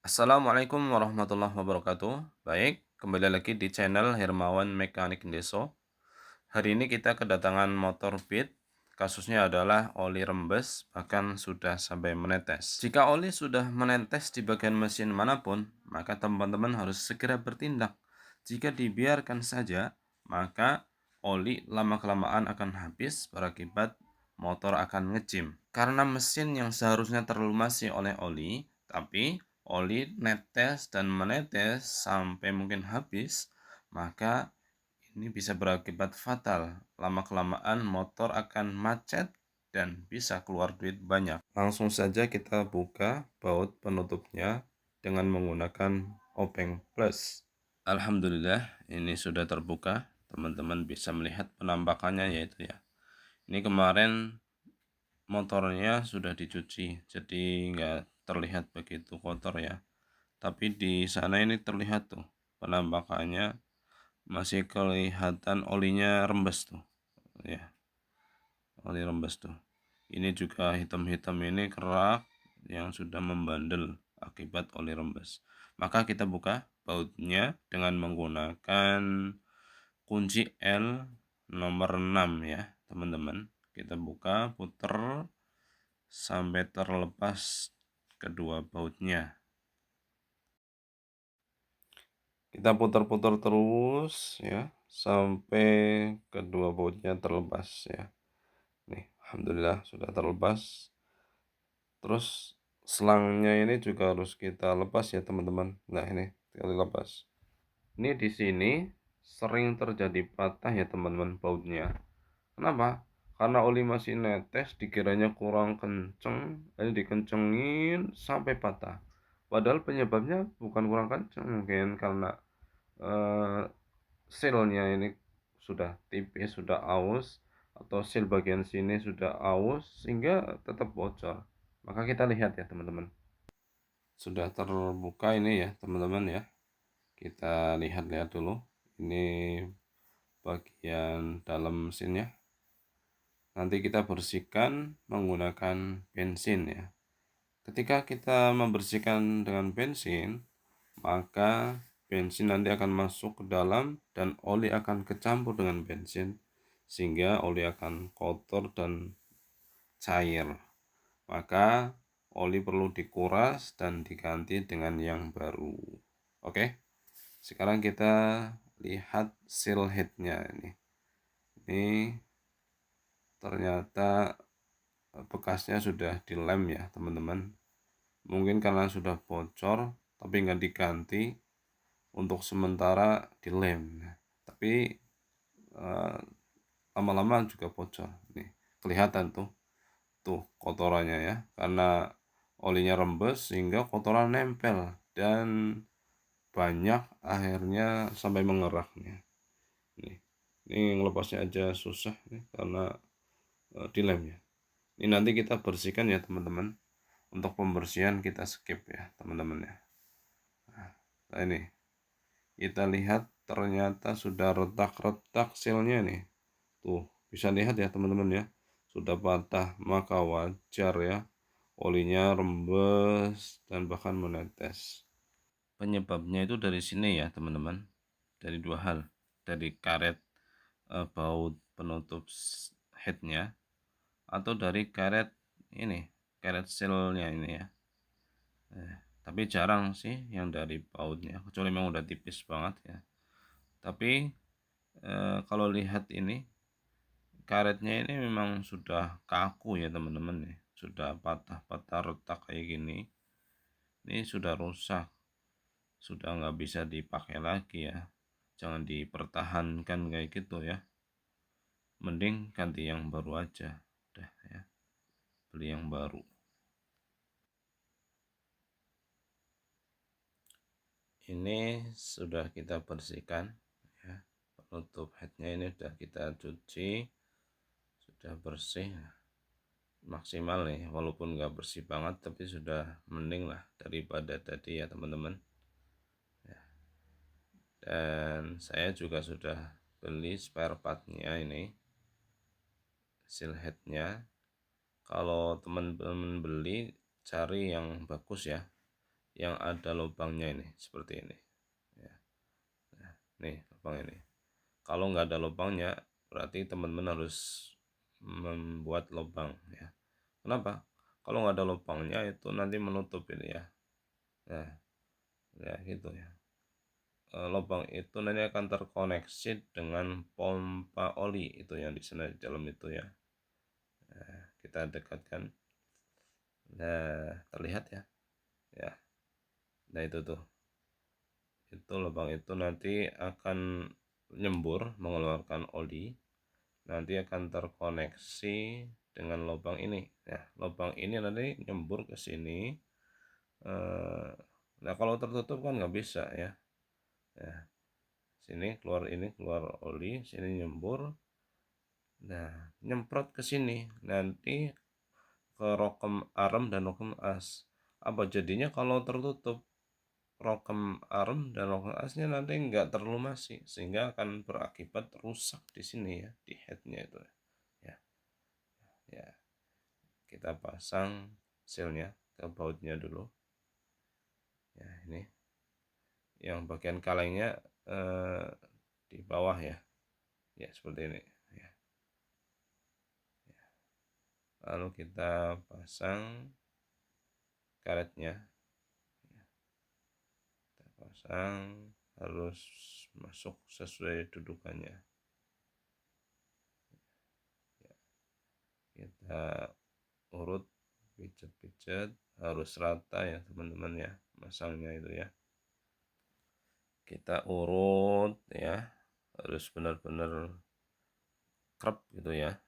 Assalamualaikum warahmatullahi wabarakatuh. Baik, kembali lagi di channel Hermawan Mekanik Deso. Hari ini kita kedatangan motor Beat. Kasusnya adalah oli rembes, bahkan sudah sampai menetes. Jika oli sudah menetes di bagian mesin manapun, maka teman-teman harus segera bertindak. Jika dibiarkan saja, maka oli lama-kelamaan akan habis berakibat motor akan ngejim. Karena mesin yang seharusnya terlumasi oleh oli, tapi oli netes dan menetes sampai mungkin habis, maka ini bisa berakibat fatal. Lama-kelamaan motor akan macet dan bisa keluar duit banyak. Langsung saja kita buka baut penutupnya dengan menggunakan obeng plus. Alhamdulillah, ini sudah terbuka. Teman-teman bisa melihat penampakannya yaitu ya. Ini kemarin motornya sudah dicuci, jadi nggak terlihat begitu kotor ya. Tapi di sana ini terlihat tuh penampakannya, masih kelihatan olinya rembes tuh ya, oli rembes tuh. Ini juga hitam-hitam, ini kerak yang sudah membandel akibat oli rembes. Maka kita buka bautnya dengan menggunakan kunci L nomor 6 ya teman-teman. Kita buka, puter sampai terlepas kedua bautnya. Kita putar-putar terus ya sampai kedua bautnya terlepas ya. Nih, alhamdulillah sudah terlepas. Terus selangnya ini juga harus kita lepas ya teman-teman. Nah, ini tinggal dilepas. Ini di sini sering terjadi patah ya teman-teman bautnya. Kenapa? Karena oli masih netes, dikiranya kurang kenceng, lalu dikencengin sampai patah. Padahal penyebabnya bukan kurang kenceng, mungkin karena eh, sealnya ini sudah tipis, sudah aus, atau seal bagian sini sudah aus sehingga tetap bocor. Maka kita lihat ya teman-teman. Sudah terbuka ini ya teman-teman ya. Kita lihat-lihat dulu. Ini bagian dalam mesinnya. Nanti kita bersihkan menggunakan bensin ya. Ketika kita membersihkan dengan bensin, maka bensin nanti akan masuk ke dalam dan oli akan kecampur dengan bensin sehingga oli akan kotor dan cair. Maka oli perlu dikuras dan diganti dengan yang baru. Oke, sekarang kita lihat seal headnya ini. Ini ternyata bekasnya sudah dilem ya teman-teman. Mungkin karena sudah bocor tapi nggak diganti, untuk sementara dilem. Tapi eh, lama-lama juga bocor. Nih kelihatan tuh kotorannya ya, karena olinya rembes sehingga kotoran nempel dan banyak, akhirnya sampai mengerak nih. Ini ngelepasnya aja susah nih karena dilem ya. Ini nanti kita bersihkan ya teman-teman. Untuk pembersihan kita skip ya teman-teman ya. Nah ini kita lihat ternyata sudah retak-retak sealnya nih. Tuh bisa lihat ya teman-teman ya, sudah patah. Maka wajar ya olinya rembes dan bahkan menetes. Penyebabnya itu dari sini ya teman-teman, dari dua hal, dari karet baut penutup headnya, atau dari karet ini, karet sealnya ini ya. Tapi jarang sih yang dari bautnya, kecuali memang udah tipis banget ya. Tapi kalau lihat ini karetnya ini memang sudah kaku ya teman-teman ya, sudah patah-patah retak kayak gini. Ini sudah rusak, sudah nggak bisa dipakai lagi ya. Jangan dipertahankan kayak gitu ya, mending ganti yang baru aja udah ya, beli yang baru. Ini sudah kita bersihkan ya, penutup headnya ini sudah kita cuci, sudah bersih maksimal nih, walaupun nggak bersih banget tapi sudah mending lah daripada tadi ya teman-teman ya. Dan saya juga sudah beli spare partnya ini, seal headnya. Kalau teman-teman beli, cari yang bagus ya, yang ada lubangnya ini seperti ini ya. Nah, nih lubang ini. Kalau nggak ada lubangnya berarti teman-teman harus membuat lubang ya. Kenapa? Kalau nggak ada lubangnya itu nanti menutup ini ya. Nah, ya gitu ya. Lubang itu nanti akan terkoneksi dengan pompa oli itu yang di sana di dalam itu ya. Nah, kita dekatkan. Nah, terlihat ya. Ya. Nah, itu tuh. Itu lubang itu nanti akan nyembur mengeluarkan oli. Nanti akan terkoneksi dengan lubang ini. Nah, lubang ini nanti nyembur ke sini. Nah, kalau tertutup kan nggak bisa ya. Nah, sini keluar ini keluar oli, sini nyembur. Nah, nyemprot ke sini. Nanti ke rokem arem dan rokem as. Apa jadinya kalau tertutup? Rokem arem dan rokem asnya nanti nggak terlumasi sehingga akan berakibat rusak di sini ya, di headnya itu ya. Ya, kita pasang sealnya ke bautnya dulu ya. Ini yang bagian kalengnya di bawah ya, ya seperti ini ya. Lalu kita pasang karetnya, kita pasang, harus masuk sesuai dudukannya ya. Kita urut, pijet-pijet, harus rata ya teman-teman ya masangnya itu ya. Kita urut ya, harus benar-benar krep gitu ya.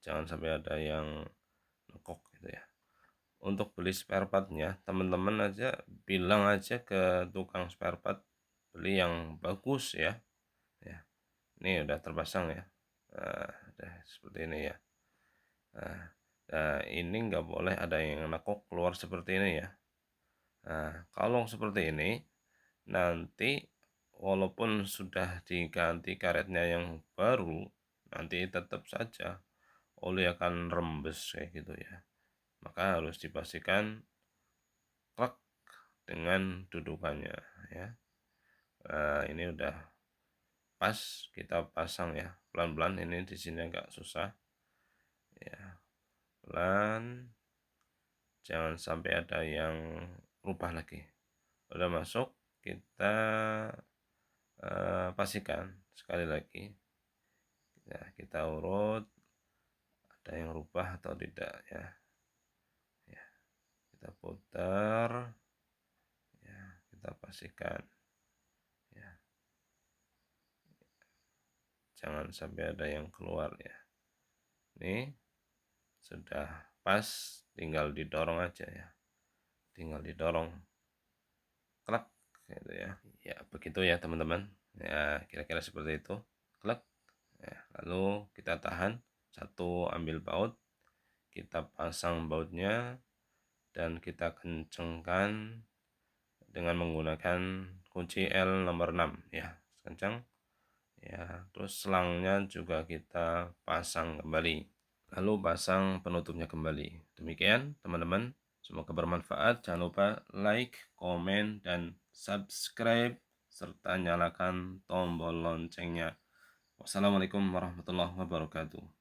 Jangan sampai ada yang nekok gitu ya. Untuk beli spare partnya teman-teman aja bilang aja ke tukang spare part beli yang bagus ya. Ya, ini udah terpasang ya. Nah, udah seperti ini ya. Nah, ini nggak boleh ada yang nekuk keluar seperti ini ya. Nah, kalau seperti ini nanti walaupun sudah diganti karetnya yang baru, nanti tetap saja oli akan rembes kayak gitu ya. Maka harus dipastikan klak dengan dudukannya ya. Nah, ini udah pas, kita pasang ya pelan-pelan. Ini di sini agak susah ya, pelan, jangan sampai ada yang rubah lagi. Udah masuk, kita pastikan sekali lagi ya, kita urut ada yang rubah atau tidak ya. Ya, kita putar ya, kita pastikan ya, jangan sampai ada yang keluar ya. Ini sudah pas, tinggal didorong aja ya, tinggal didorong klak gitu ya. Ya begitu ya teman-teman ya, kira-kira seperti itu. Klak ya, lalu kita tahan satu, ambil baut, kita pasang bautnya dan kita kencangkan dengan menggunakan kunci L nomor 6 ya, kencang ya. Terus selangnya juga kita pasang kembali, lalu pasang penutupnya kembali. Demikian teman-teman, semoga bermanfaat. Jangan lupa like, komen, dan subscribe serta nyalakan tombol loncengnya. Wassalamualaikum warahmatullahi wabarakatuh.